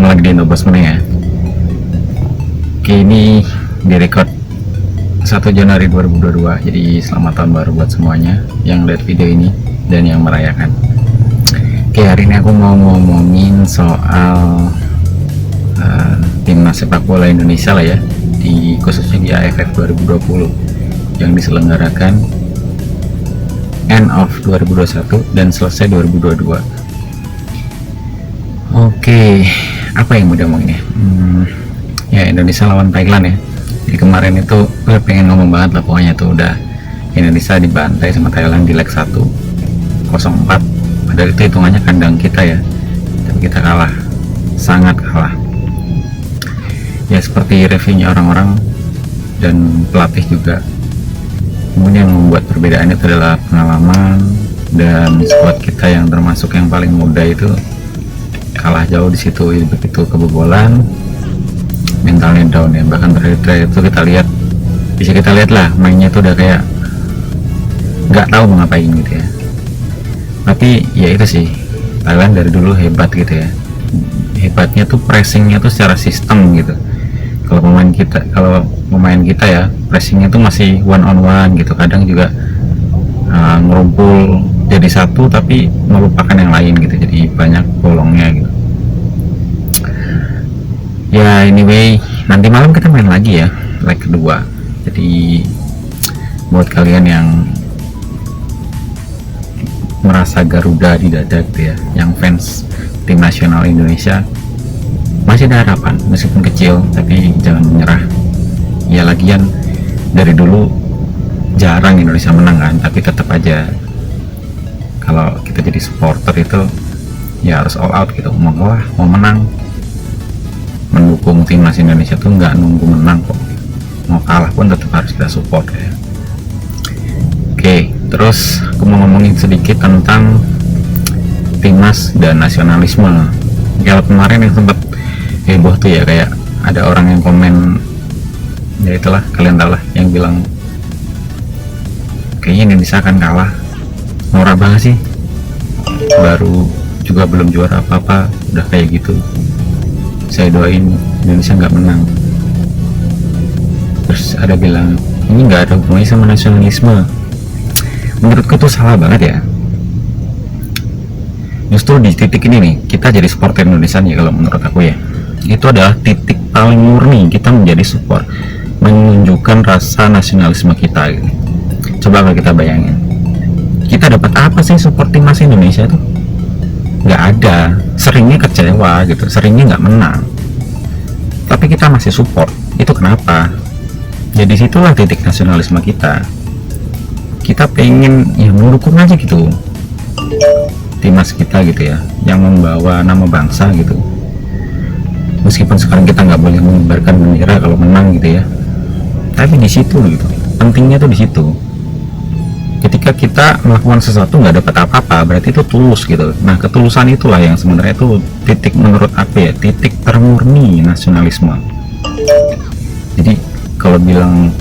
ketemu lagi di Indobos Meneng ya. Oke, ini direcord 1 Januari 2022. Jadi selamat tahun baru buat semuanya yang lihat video ini dan yang merayakan. Oke, hari ini aku mau ngomongin soal timnas sepak bola Indonesia lah ya, khususnya di AFF 2020 yang diselenggarakan end of 2021 dan selesai 2022. Oke, apa yang mau diomongin ya? Ya, Indonesia lawan Thailand ya. Jadi kemarin itu gue pengen ngomong banget lah, pokoknya tuh udah Indonesia dibantai sama Thailand di leg 1 0-4. Padahal itu hitungannya kandang kita ya, tapi kita kalah, sangat kalah. Ya seperti reviewnya orang-orang dan pelatih juga, kemudian yang membuat perbedaan itu adalah pengalaman dan squad kita yang termasuk yang paling muda itu kalah jauh di situ. Begitu kebobolan, mentalnya down ya. Bahkan terakhir itu bisa kita lihat lah, mainnya itu udah kayak nggak tahu mau ngapain gitu ya. Tapi ya itu sih, Thailand dari dulu hebat gitu ya. Hebatnya tuh pressingnya tuh secara sistem gitu. Kalau pemain kita ya, pressingnya tuh masih one on one gitu. Kadang juga ngerumpul jadi satu tapi melupakan yang lain gitu, jadi banyak bolongnya gitu. Ya anyway, nanti malam kita main lagi ya, leg kedua. Jadi buat kalian yang merasa Garuda di dada gitu ya, yang fans tim nasional Indonesia, masih ada harapan meskipun kecil, tapi jangan menyerah. Ya lagian dari dulu jarang Indonesia menang kan, tapi tetap aja kalau kita jadi supporter itu ya harus all out gitu. Mau kalah mau menang, mendukung timnas Indonesia tuh nggak nunggu menang kok. Mau kalah pun tetap harus kita support ya. Oke, terus aku mau ngomongin sedikit tentang timnas dan nasionalisme. Kalau kemarin yang sempat heboh tuh ya, kayak ada orang yang komen, ya itulah, kalian tahu lah, yang bilang kayaknya Indonesia akan kalah. Norak banget sih, baru juga belum juara apa-apa udah kayak gitu. Saya doain Indonesia nggak menang. Terus ada bilang ini nggak ada hubungannya sama nasionalisme. Menurutku itu salah banget ya. Justru di titik ini nih, kita jadi supporter Indonesia nih, kalau menurut aku ya, itu adalah titik paling murni kita menjadi support, menunjukkan rasa nasionalisme kita gitu. Coba kalau kita bayangin, kita dapat apa sih support timnas Indonesia tuh? Nggak ada. Seringnya kecewa gitu, seringnya nggak menang, tapi kita masih support. Itu kenapa? Jadi situlah titik nasionalisme kita. Kita pengen ya mendukung aja gitu timnas kita gitu ya, yang membawa nama bangsa gitu. Meskipun sekarang kita nggak boleh mengibarkan bendera kalau menang gitu ya, tapi di situ gitu, pentingnya tuh di situ. Ketika kita melakukan sesuatu nggak dapat apa-apa, berarti itu tulus gitu. Nah, ketulusan itulah yang sebenarnya itu titik, menurut aku ya, titik termurni nasionalisme. Jadi kalau bilang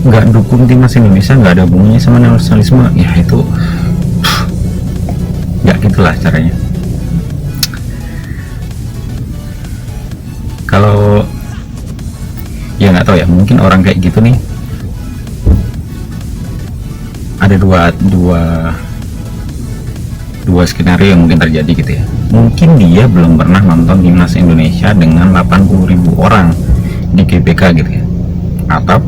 nggak dukung timnas Indonesia nggak ada hubungannya sama nasionalisme, ya itu nggak gitulah caranya. Kalau ya nggak tahu ya, mungkin orang kayak gitu nih ada dua skenario yang mungkin terjadi gitu ya. Mungkin dia belum pernah nonton timnas Indonesia dengan 80.000 orang di GBK gitu ya, atau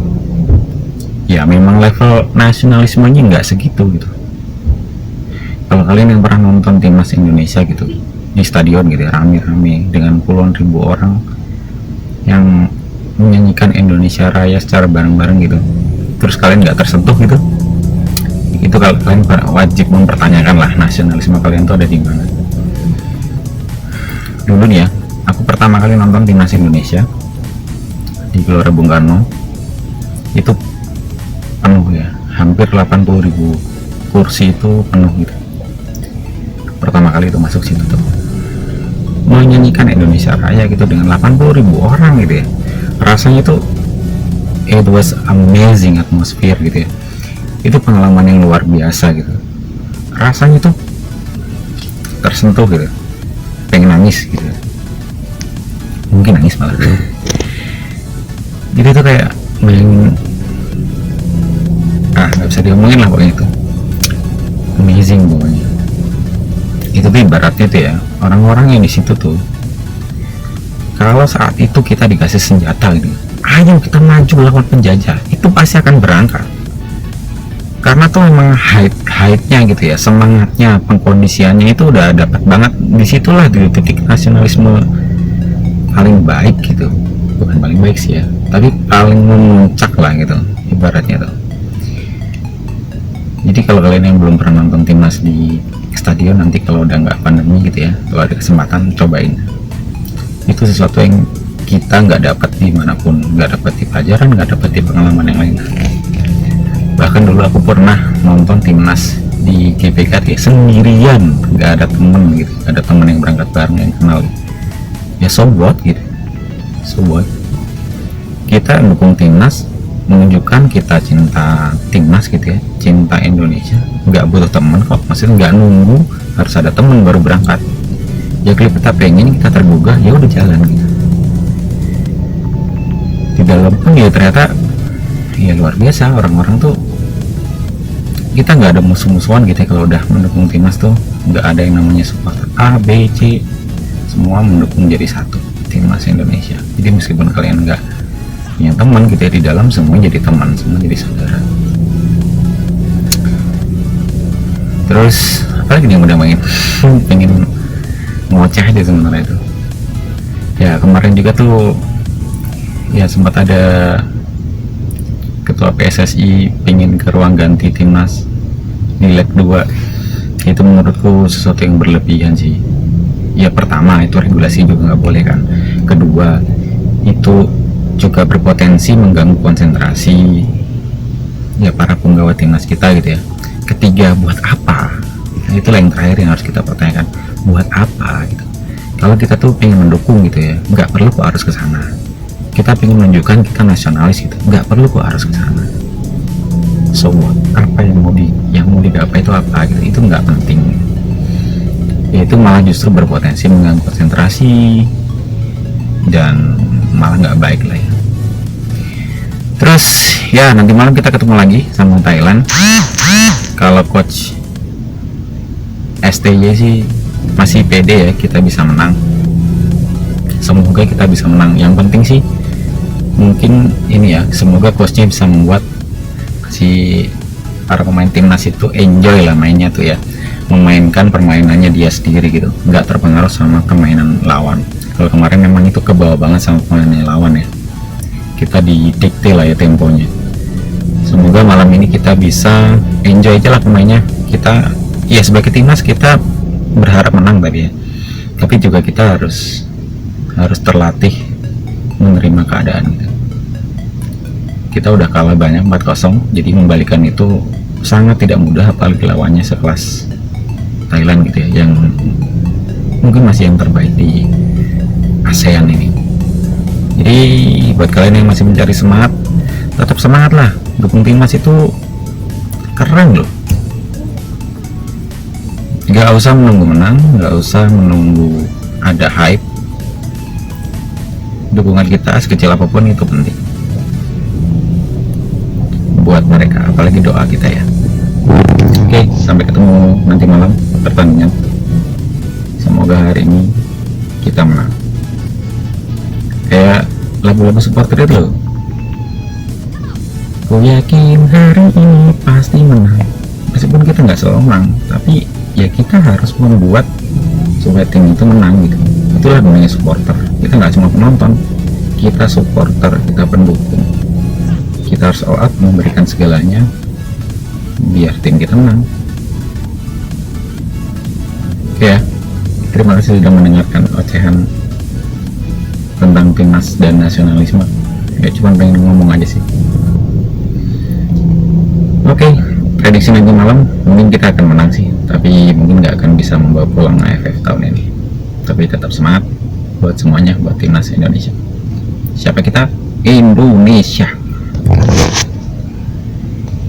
ya memang level nasionalismenya nggak segitu gitu. Kalau kalian yang pernah nonton timnas Indonesia gitu di stadion gitu ya, rame-rame dengan puluhan ribu orang yang menyanyikan Indonesia Raya secara bareng-bareng gitu, terus kalian nggak tersentuh gitu, itu kalian wajib mempertanyakan lah nasionalisme kalian tuh ada di mana. Dulu nih ya, aku pertama kali nonton timnas Indonesia di Gelora Bung Karno itu penuh ya, hampir 80.000 kursi itu penuh gitu. Pertama kali itu masuk situ tuh, menyanyikan Indonesia Raya gitu dengan 80.000 orang gitu ya. Rasanya tuh it was amazing atmosphere gitu ya. Itu pengalaman yang luar biasa gitu. Rasanya tuh tersentuh gitu, pengen nangis gitu. mungkin nangis malah. Jadi itu kayak main, nggak bisa diomongin lah pokoknya. Itu amazing pokoknya. Itu tuh ibaratnya tuh ya, orang-orang yang di situ tuh, kalau saat itu kita dikasih senjata gitu, ayo kita maju lawan penjajah, itu pasti akan berangkat. Karena tuh memang height-nya gitu ya, semangatnya, pengkondisiannya itu udah dapat banget. Disitulah di titik nasionalisme paling baik gitu, bukan paling baik sih ya, tapi paling memuncak lah gitu ibaratnya tuh. Jadi kalau kalian yang belum pernah nonton timnas di stadion, nanti kalau udah nggak pandemi gitu ya, kalau ada kesempatan cobain. Itu sesuatu yang kita nggak dapat dimanapun, nggak dapat di pelajaran, nggak dapat di pengalaman yang lain. Bahkan dulu aku pernah nonton timnas di GBK ya, sendirian, nggak ada temen gitu, ada temen yang berangkat bareng yang kenal. Ya so what gitu, so what, kita dukung timnas, menunjukkan kita cinta timnas gitu ya, cinta Indonesia. Nggak butuh temen kok, maksudnya nggak nunggu harus ada temen baru berangkat. Ya kalau kita pengen, kita tergugah, ya udah jalan gitu. Di dalam pun ya ternyata ya luar biasa, orang-orang tuh, kita nggak ada musuh-musuhan gitu ya. Kalau udah mendukung timnas tuh nggak ada yang namanya supporter A, B, C, semua mendukung jadi satu, timnas Indonesia. Jadi meskipun kalian nggak punya teman gitu ya, di dalam semua jadi teman, semua jadi saudara. Terus apalagi yang udah main pengen ngoceh aja sebenarnya itu ya. Kemarin juga tuh ya sempat ada ketua PSSI pengen ke ruang ganti timnas di leg 2. Itu menurutku sesuatu yang berlebihan sih. Ya pertama itu regulasi juga nggak boleh kan, kedua itu juga berpotensi mengganggu konsentrasi ya para penggawa timnas kita gitu ya, ketiga buat apa. Nah, itulah yang terakhir yang harus kita pertanyakan, buat apa gitu. Kalau kita tuh pengen mendukung gitu ya, nggak perlu kok harus ke sana. Kita pengen menunjukkan kita nasionalis gitu, nggak perlu kok harus ke sana. So what? Apa yang mau digapai itu apa gitu, itu nggak penting. Ya, itu malah justru berpotensi mengganggu konsentrasi dan malah nggak baik lah ya. Terus ya nanti malam kita ketemu lagi sama Thailand. Kalau coach STY sih masih pede ya kita bisa menang. Semoga kita bisa menang. Yang penting sih mungkin ini ya, semoga coachnya bisa membuat si para pemain timnas itu enjoy lah mainnya tuh ya, memainkan permainannya dia sendiri gitu, nggak terpengaruh sama permainan lawan. Kalau kemarin memang itu kebawa banget sama permainan lawan ya, kita didikte lah ya temponya. Semoga malam ini kita bisa enjoy aja lah pemainnya. Kita ya sebagai timnas kita berharap menang tadi ya, tapi juga kita harus terlatih menerima keadaan gitu. Kita udah kalah banyak 4-0, jadi membalikan itu sangat tidak mudah, apalagi lawannya sekelas Thailand gitu ya, yang mungkin masih yang terbaik di ASEAN ini. Jadi buat kalian yang masih mencari semangat, tetap semangat lah, dukung timnas itu keren loh. Gak usah menunggu menang, gak usah menunggu ada hype. Dukungan kita sekecil apapun itu penting buat mereka, apalagi doa kita ya. Oke, sampai ketemu nanti malam pertandingan. Semoga hari ini kita menang. Kayak lagu-lagu supporter itu loh, ku yakin hari ini pasti menang. Meskipun kita nggak selalu menang, tapi ya kita harus membuat supaya tim itu menang gitu. Itulah gunanya supporter. Kita nggak cuma penonton, kita supporter, kita pendukung. Kita harus all out, memberikan segalanya biar tim kita menang. Oke ya, terima kasih sudah mendengarkan ocehan tentang timnas dan nasionalisme. Ya cuma pengen ngomong aja sih. Oke, prediksi nanti malam mungkin kita akan menang sih, tapi mungkin nggak akan bisa membawa pulang AFF tahun ini. Tapi tetap semangat buat semuanya, buat timnas Indonesia. Siapa kita? Indonesia.